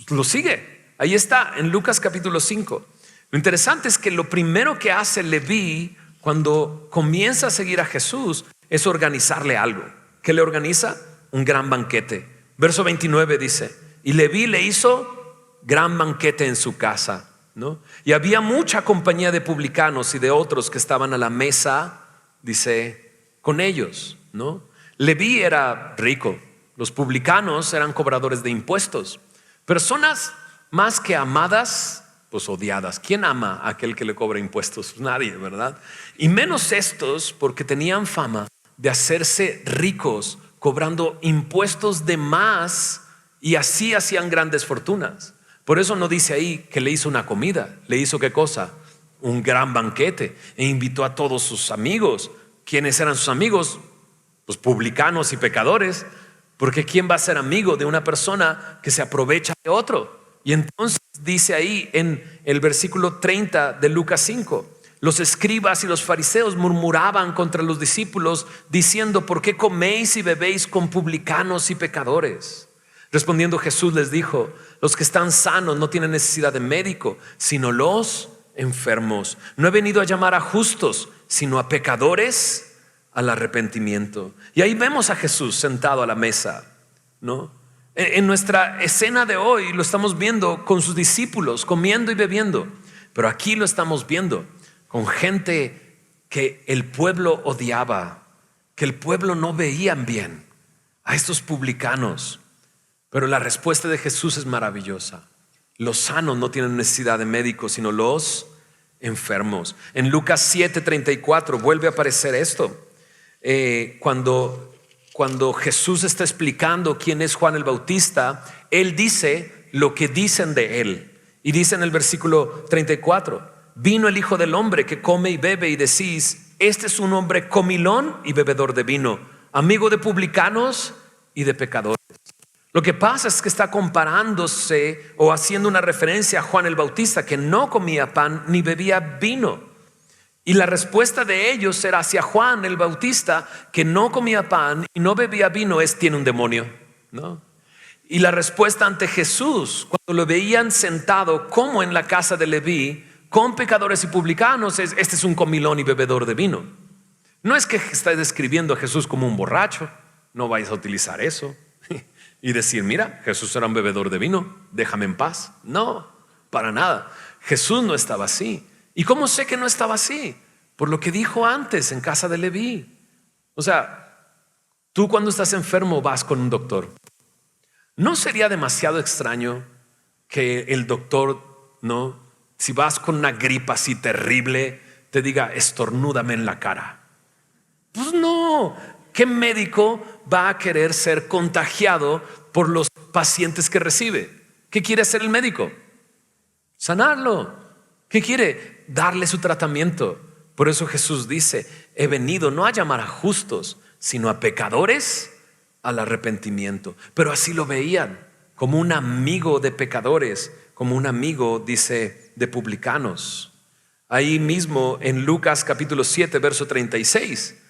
Lo sigue. Ahí está, en Lucas capítulo 5. Lo interesante es que lo primero que hace Leví cuando comienza a seguir a Jesús es organizarle algo. ¿Qué le organiza? Un gran banquete. Verso 29 dice, y Leví le hizo gran banquete en su casa, ¿no? Y había mucha compañía de publicanos y de otros que estaban a la mesa, dice, con ellos, ¿no? Leví era rico, los publicanos eran cobradores de impuestos, personas más que amadas, pues odiadas. ¿Quién ama a aquel que le cobra impuestos? Nadie, ¿verdad? Y menos estos, porque tenían fama de hacerse ricos cobrando impuestos de más, y así hacían grandes fortunas. Por eso no dice ahí que le hizo una comida. ¿Le hizo qué cosa? Un gran banquete, e invitó a todos sus amigos. ¿Quiénes eran sus amigos? Pues publicanos y pecadores. Porque ¿quién va a ser amigo de una persona que se aprovecha de otro? Y entonces dice ahí en el versículo 30 de Lucas 5, los escribas y los fariseos murmuraban contra los discípulos diciendo, ¿por qué coméis y bebéis con publicanos y pecadores? Respondiendo Jesús les dijo, los que están sanos no tienen necesidad de médico, sino los enfermos. No he venido a llamar a justos, sino a pecadores al arrepentimiento. Y ahí vemos a Jesús sentado a la mesa, ¿no? En nuestra escena de hoy lo estamos viendo con sus discípulos comiendo y bebiendo, pero aquí lo estamos viendo con gente que el pueblo odiaba, que el pueblo no veían bien, a estos publicanos. Pero la respuesta de Jesús es maravillosa. Los sanos no tienen necesidad de médicos, sino los enfermos. En Lucas 7:34 vuelve a aparecer esto. Cuando Jesús está explicando quién es Juan el Bautista, él dice lo que dicen de él. Y dice en el versículo 34, vino el Hijo del Hombre que come y bebe y decís, este es un hombre comilón y bebedor de vino, amigo de publicanos y de pecadores. Lo que pasa es que está comparándose o haciendo una referencia a Juan el Bautista, que no comía pan ni bebía vino. Y la respuesta de ellos era hacia Juan el Bautista, que no comía pan y no bebía vino, tiene un demonio, ¿no? Y la respuesta ante Jesús, cuando lo veían sentado como en la casa de Leví, con pecadores y publicanos. Este es un comilón y bebedor de vino. No es que está describiendo a Jesús como un borracho. No vayas a utilizar eso y decir, mira, Jesús era un bebedor de vino, déjame en paz. No, para nada. Jesús no estaba así. ¿Y cómo sé que no estaba así? Por lo que dijo antes en casa de Leví. O sea, tú cuando estás enfermo vas con un doctor. ¿No sería demasiado extraño que el doctor, no, si vas con una gripa así terrible, te diga, estornúdame en la cara? Pues no. ¿Qué médico va a querer ser contagiado por los pacientes que recibe? ¿Qué quiere hacer el médico? Sanarlo. ¿Qué quiere? Darle su tratamiento. Por eso Jesús dice, he venido no a llamar a justos, sino a pecadores al arrepentimiento. Pero así lo veían, como un amigo de pecadores, como un amigo, dice, de publicanos. Ahí mismo en Lucas capítulo 7, verso 36,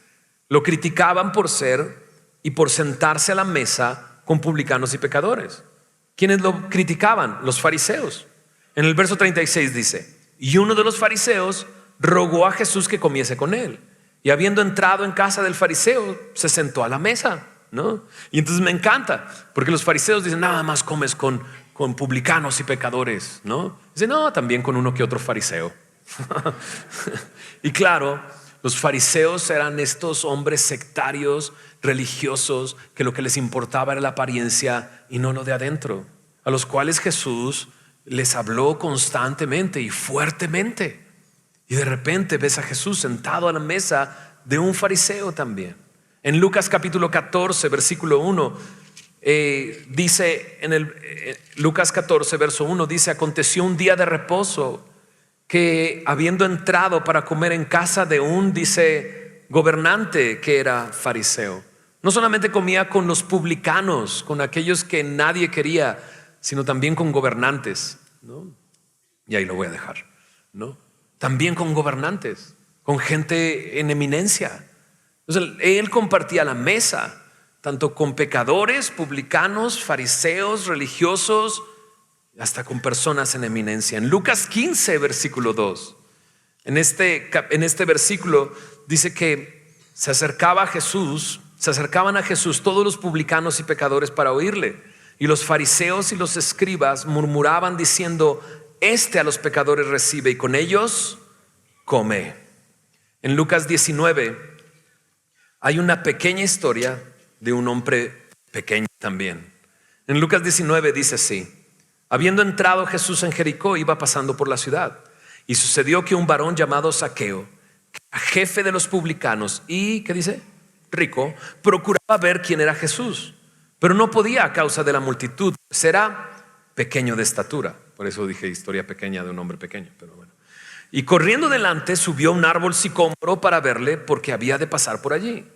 lo criticaban por ser y por sentarse a la mesa con publicanos y pecadores. ¿Quiénes lo criticaban? Los fariseos. En el verso 36 dice, y uno de los fariseos rogó a Jesús que comiese con él. Y habiendo entrado en casa del fariseo, se sentó a la mesa, ¿no? Y entonces me encanta, porque los fariseos dicen, nada más comes con publicanos y pecadores, ¿no? Dicen, no, también con uno que otro fariseo. Y claro, los fariseos eran estos hombres sectarios, religiosos, que lo que les importaba era la apariencia y no lo de adentro, a los cuales Jesús les habló constantemente y fuertemente. Y de repente ves a Jesús sentado a la mesa de un fariseo también. En Lucas capítulo 14, versículo 1, dice Lucas 14, verso 1, dice, aconteció un día de reposo que habiendo entrado para comer en casa de un, dice, gobernante que era fariseo, no solamente comía con los publicanos, con aquellos que nadie quería, sino también con gobernantes, ¿no? Y ahí lo voy a dejar, ¿no? También con gobernantes, con gente en eminencia. Entonces él compartía la mesa tanto con pecadores, publicanos, fariseos, religiosos, hasta con personas en eminencia. En Lucas 15, versículo 2, en este versículo dice que se acercaban a Jesús todos los publicanos y pecadores para oírle. Y los fariseos y los escribas murmuraban diciendo, este a los pecadores recibe y con ellos come. En Lucas 19 hay una pequeña historia de un hombre pequeño también. En Lucas 19 dice así, habiendo entrado Jesús en Jericó, iba pasando por la ciudad. Y sucedió que un varón llamado Zaqueo, jefe de los publicanos y, ¿qué dice? Rico, procuraba ver quién era Jesús, pero no podía a causa de la multitud, pues era pequeño de estatura. Por eso dije historia pequeña de un hombre pequeño, pero bueno. Y corriendo delante subió a un árbol sicómoro para verle, porque había de pasar por allí.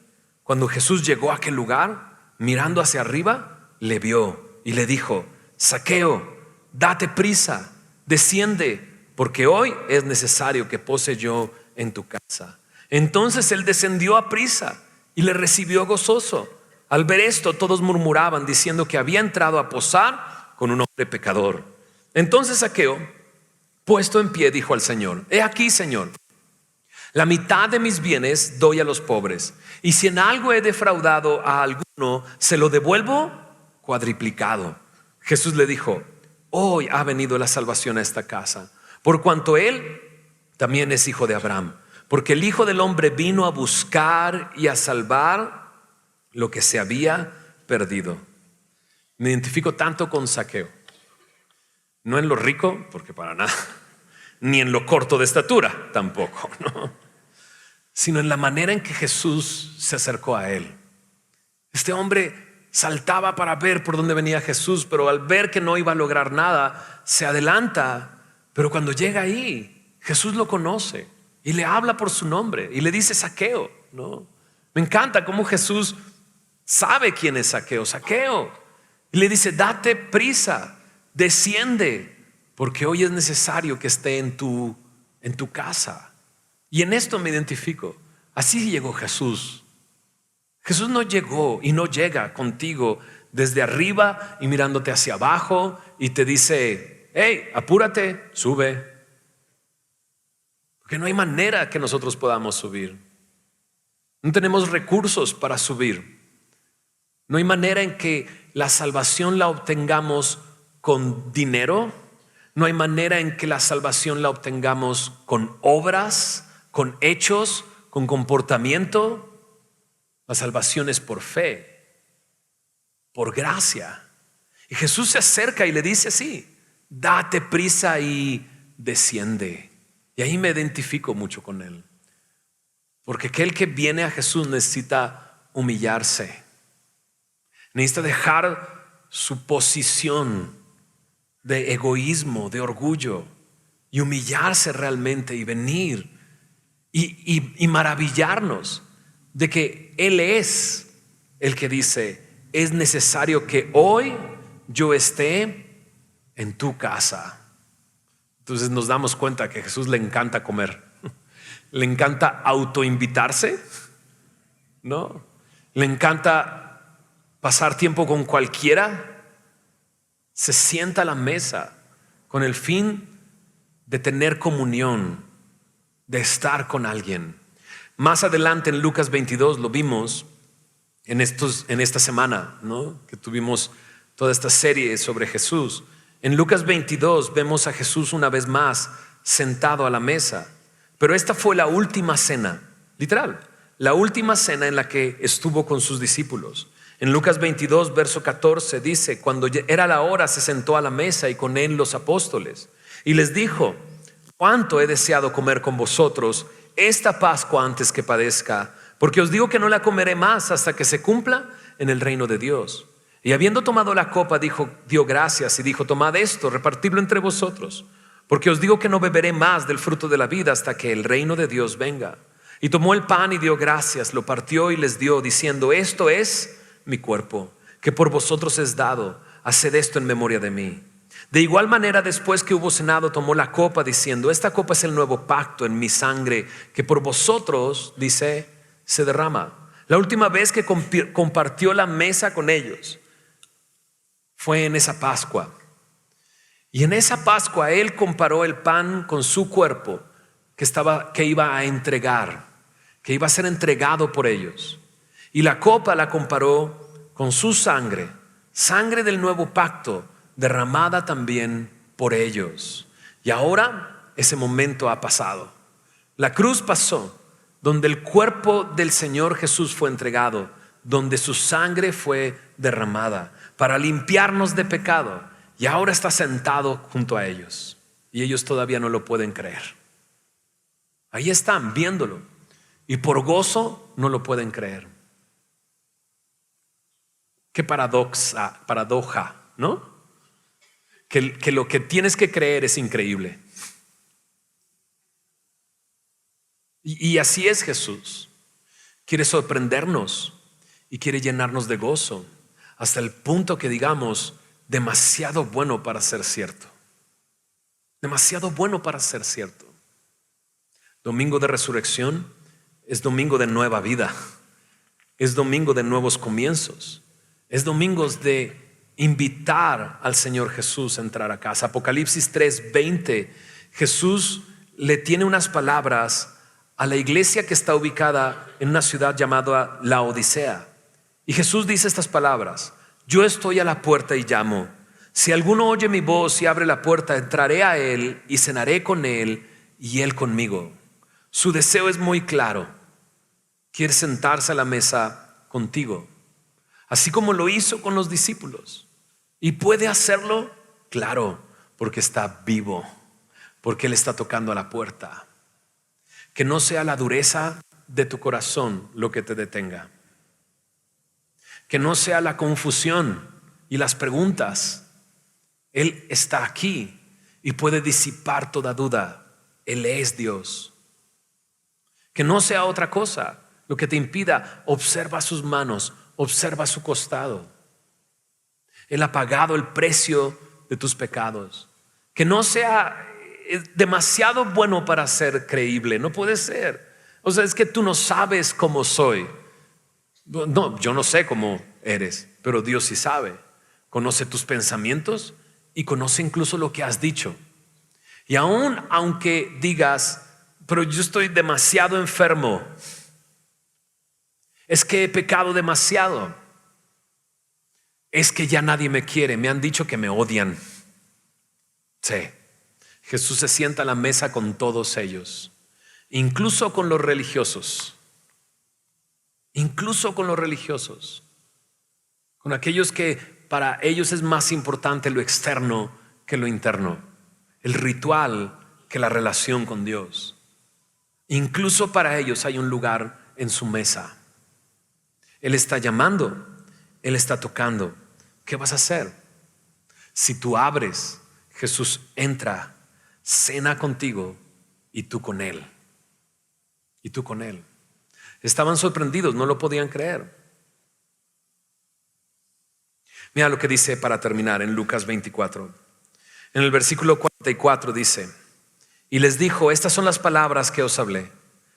Cuando Jesús llegó a aquel lugar, mirando hacia arriba, le vio y le dijo, Zaqueo, date prisa, desciende, porque hoy es necesario que pose yo en tu casa. Entonces él descendió a prisa y le recibió gozoso. Al ver esto, todos murmuraban diciendo que había entrado a posar con un hombre pecador. Entonces Zaqueo, puesto en pie, dijo al Señor, he aquí, Señor, la mitad de mis bienes doy a los pobres, y si en algo he defraudado a alguno, se lo devuelvo cuadriplicado. Jesús le dijo, hoy ha venido la salvación a esta casa, por cuanto él también es hijo de Abraham, porque el Hijo del Hombre vino a buscar y a salvar lo que se había perdido. Me identifico tanto con Zaqueo, no en lo rico, porque para nada, ni en lo corto de estatura, tampoco, ¿no? Sino en la manera en que Jesús se acercó a él. Este hombre saltaba para ver por dónde venía Jesús, pero al ver que no iba a lograr nada, se adelanta. Pero cuando llega ahí, Jesús lo conoce y le habla por su nombre y le dice Zaqueo, ¿no? Me encanta cómo Jesús sabe quién es Zaqueo, Zaqueo, y le dice, date prisa, desciende, porque hoy es necesario que esté en tu casa. Y en esto me identifico. Así llegó Jesús. Jesús no llegó y no llega contigo desde arriba y mirándote hacia abajo y te dice, hey, apúrate, sube. porque no hay manera que nosotros podamos subir. No tenemos recursos para subir. No hay manera en que la salvación la obtengamos con dinero. No hay manera en que la salvación la obtengamos con obras, con hechos, con comportamiento. La salvación es por fe, por gracia. Y Jesús se acerca y le dice así: date prisa y desciende. Y ahí me identifico mucho con él, porque aquel que viene a Jesús necesita humillarse, necesita dejar su posición de egoísmo, de orgullo, y humillarse realmente y venir y maravillarnos de que Él es el que dice: es necesario que hoy yo esté en tu casa. Entonces nos damos cuenta que a Jesús le encanta comer, le encanta autoinvitarse, ¿no? Le encanta pasar tiempo con cualquiera. Se sienta a la mesa con el fin de tener comunión, de estar con alguien. Más adelante en Lucas 22 lo vimos en esta semana, ¿no? Que tuvimos toda esta serie sobre Jesús. En Lucas 22 vemos a Jesús una vez más sentado a la mesa, pero esta fue la última cena, literal, la última cena en la que estuvo con sus discípulos. En Lucas 22 verso 14 dice: cuando era la hora se sentó a la mesa y con él los apóstoles y les dijo: cuánto he deseado comer con vosotros esta Pascua antes que padezca, porque os digo que no la comeré más hasta que se cumpla en el reino de Dios. Y habiendo tomado la copa, dio gracias y dijo: tomad esto, repartidlo entre vosotros, porque os digo que no beberé más del fruto de la vida hasta que el reino de Dios venga. Y tomó el pan y dio gracias, lo partió y les dio, diciendo: esto es mi cuerpo, que por vosotros es dado, haced esto en memoria de mí. De igual manera, después que hubo cenado, tomó la copa, diciendo: esta copa es el nuevo pacto en mi sangre, que por vosotros, dice, se derrama. La última vez que compartió la mesa con ellos fue en esa Pascua. Y en esa Pascua Él comparó el pan con su cuerpo que iba a entregar, que iba a ser entregado por ellos. Y la copa la comparó con su sangre, sangre del nuevo pacto, derramada también por ellos. Y ahora ese momento ha pasado. La cruz pasó, donde el cuerpo del Señor Jesús fue entregado, donde su sangre fue derramada para limpiarnos de pecado, y ahora está sentado junto a ellos y ellos todavía no lo pueden creer. Ahí están viéndolo y por gozo no lo pueden creer. Qué paradoja, ¿no? Que lo que tienes que creer es increíble. Y así es Jesús. Quiere sorprendernos y quiere llenarnos de gozo, hasta el punto que digamos: demasiado bueno para ser cierto. Demasiado bueno para ser cierto. Domingo de resurrección es domingo de nueva vida. Es domingo de nuevos comienzos. Es domingo de invitar al Señor Jesús a entrar a casa. Apocalipsis 3:20, Jesús le tiene unas palabras a la iglesia que está ubicada en una ciudad llamada Laodicea. Y Jesús dice estas palabras: yo estoy a la puerta y llamo. Si alguno oye mi voz y abre la puerta, entraré a él y cenaré con él y él conmigo. Su deseo es muy claro. Quiere sentarse a la mesa contigo, así como lo hizo con los discípulos. Y puede hacerlo, claro, porque está vivo, porque Él está tocando a la puerta. Que no sea la dureza de tu corazón lo que te detenga. Que no sea la confusión y las preguntas. Él está aquí y puede disipar toda duda. Él es Dios. Que no sea otra cosa lo que te impida. Observa sus manos, observa su costado. Él ha pagado el precio de tus pecados. Que no sea demasiado bueno para ser creíble. No puede ser. O sea, es que tú no sabes cómo soy. No, yo no sé cómo eres, pero Dios sí sabe. Conoce tus pensamientos y conoce incluso lo que has dicho. Y aún aunque digas: pero yo estoy demasiado enfermo. Es que he pecado demasiado. Es que ya nadie me quiere. Me han dicho que me odian. Sí. Jesús se sienta a la mesa con todos ellos, incluso con los religiosos. Incluso con los religiosos. Con aquellos que para ellos es más importante lo externo que lo interno. El ritual que la relación con Dios. Incluso para ellos hay un lugar en su mesa. Él está llamando, Él está tocando. ¿Qué vas a hacer? Si tú abres, Jesús entra, cena contigo y tú con Él. Y tú con Él. Estaban sorprendidos, no lo podían creer. Mira lo que dice para terminar en Lucas 24. En el versículo 44 dice: y les dijo, estas son las palabras que os hablé,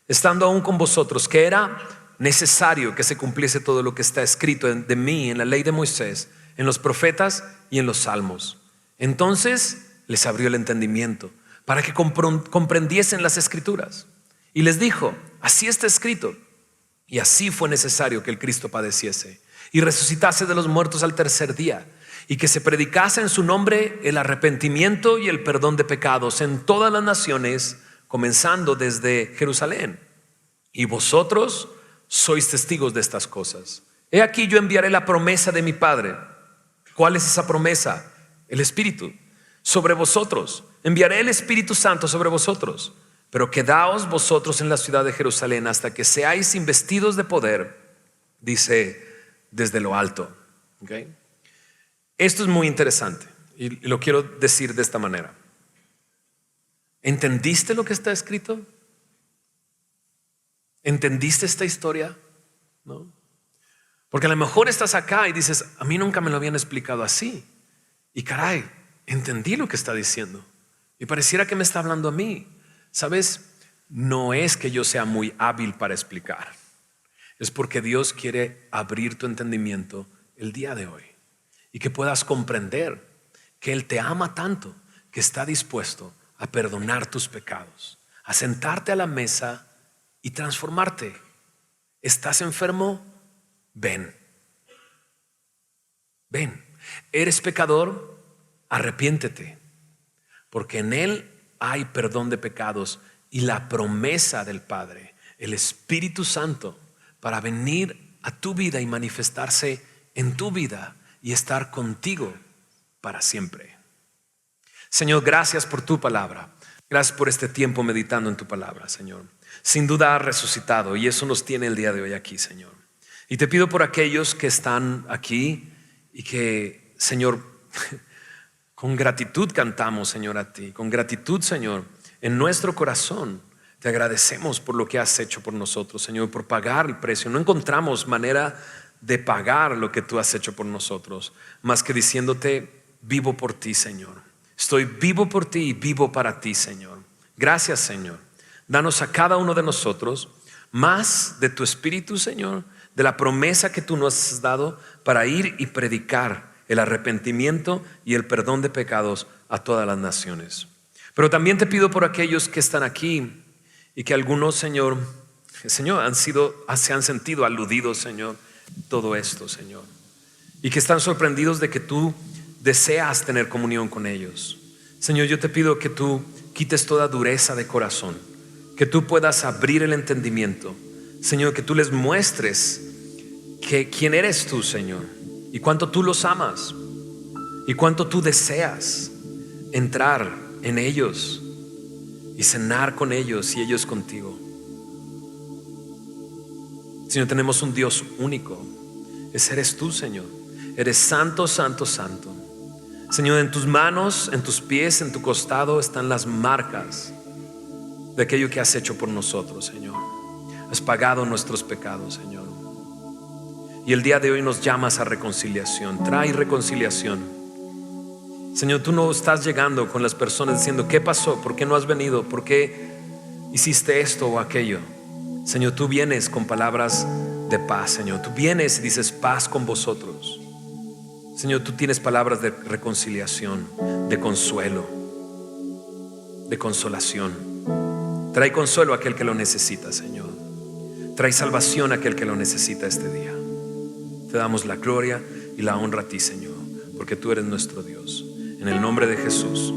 estando aún con vosotros, que era necesario que se cumpliese todo lo que está escrito de mí en la ley de Moisés, en los profetas y en los salmos. Entonces les abrió el entendimiento para que comprendiesen las escrituras. Y les dijo, así está escrito. Y así fue necesario que el Cristo padeciese y resucitase de los muertos al tercer día, y que se predicase en su nombre el arrepentimiento y el perdón de pecados en todas las naciones, comenzando desde Jerusalén. Y vosotros sois testigos de estas cosas. He aquí yo enviaré la promesa de mi Padre. ¿Cuál es esa promesa? El Espíritu sobre vosotros. Enviaré el Espíritu Santo sobre vosotros. Pero quedaos vosotros en la ciudad de Jerusalén hasta que seáis investidos de poder, dice, desde lo alto. ¿Okay? Esto es muy interesante y lo quiero decir de esta manera. ¿Entendiste lo que está escrito? ¿Entendiste esta historia? ¿No? Porque a lo mejor estás acá y dices, a mí nunca me lo habían explicado así. Y caray, entendí lo que está diciendo. Y pareciera que me está hablando a mí. ¿Sabes? No es que yo sea muy hábil para explicar. Es porque Dios quiere abrir tu entendimiento el día de hoy. Y que puedas comprender que Él te ama tanto que está dispuesto a perdonar tus pecados, a sentarte a la mesa y transformarte. ¿Estás enfermo? Ven. Ven. ¿Eres pecador? Arrepiéntete. Porque en Él hay perdón de pecados y la promesa del Padre, el Espíritu Santo, para venir a tu vida y manifestarse en tu vida y estar contigo para siempre. Señor, gracias por tu palabra. Gracias por este tiempo meditando en tu palabra, Señor. Sin duda has resucitado y eso nos tiene el día de hoy aquí, Señor. Y te pido por aquellos que están aquí y que, Señor, con gratitud cantamos, Señor, a ti. Con gratitud, Señor, en nuestro corazón te agradecemos por lo que has hecho por nosotros, Señor, por pagar el precio. No encontramos manera de pagar lo que tú has hecho por nosotros, más que diciéndote, vivo por ti, Señor. Estoy vivo por ti y vivo para ti, Señor. Gracias, Señor. Danos a cada uno de nosotros más de tu Espíritu, Señor, de la promesa que tú nos has dado para ir y predicar el arrepentimiento y el perdón de pecados a todas las naciones. Pero también te pido por aquellos que están aquí y que algunos, Señor, se han sentido aludidos, Señor, todo esto, Señor, y que están sorprendidos de que tú deseas tener comunión con ellos. Señor, yo te pido que tú quites toda dureza de corazón, que tú puedas abrir el entendimiento, Señor, que tú les muestres que quién eres tú, Señor, y cuánto tú los amas y cuánto tú deseas entrar en ellos y cenar con ellos y ellos contigo. Señor, tenemos un Dios único. Ese eres tú, Señor. Eres santo, santo, santo. Señor, en tus manos, en tus pies, en tu costado están las marcas de aquello que has hecho por nosotros, Señor. Has pagado nuestros pecados, Señor. Y el día de hoy nos llamas a reconciliación. Trae reconciliación. Señor, tú no estás llegando con las personas diciendo, ¿qué pasó? ¿Por qué no has venido? ¿Por qué hiciste esto o aquello? Señor, tú vienes con palabras de paz, Señor. Tú vienes y dices paz con vosotros. Señor, tú tienes palabras de reconciliación, de consuelo, de consolación. Trae consuelo a aquel que lo necesita, Señor. Trae salvación a aquel que lo necesita este día. Te damos la gloria y la honra a ti, Señor, porque tú eres nuestro Dios. En el nombre de Jesús.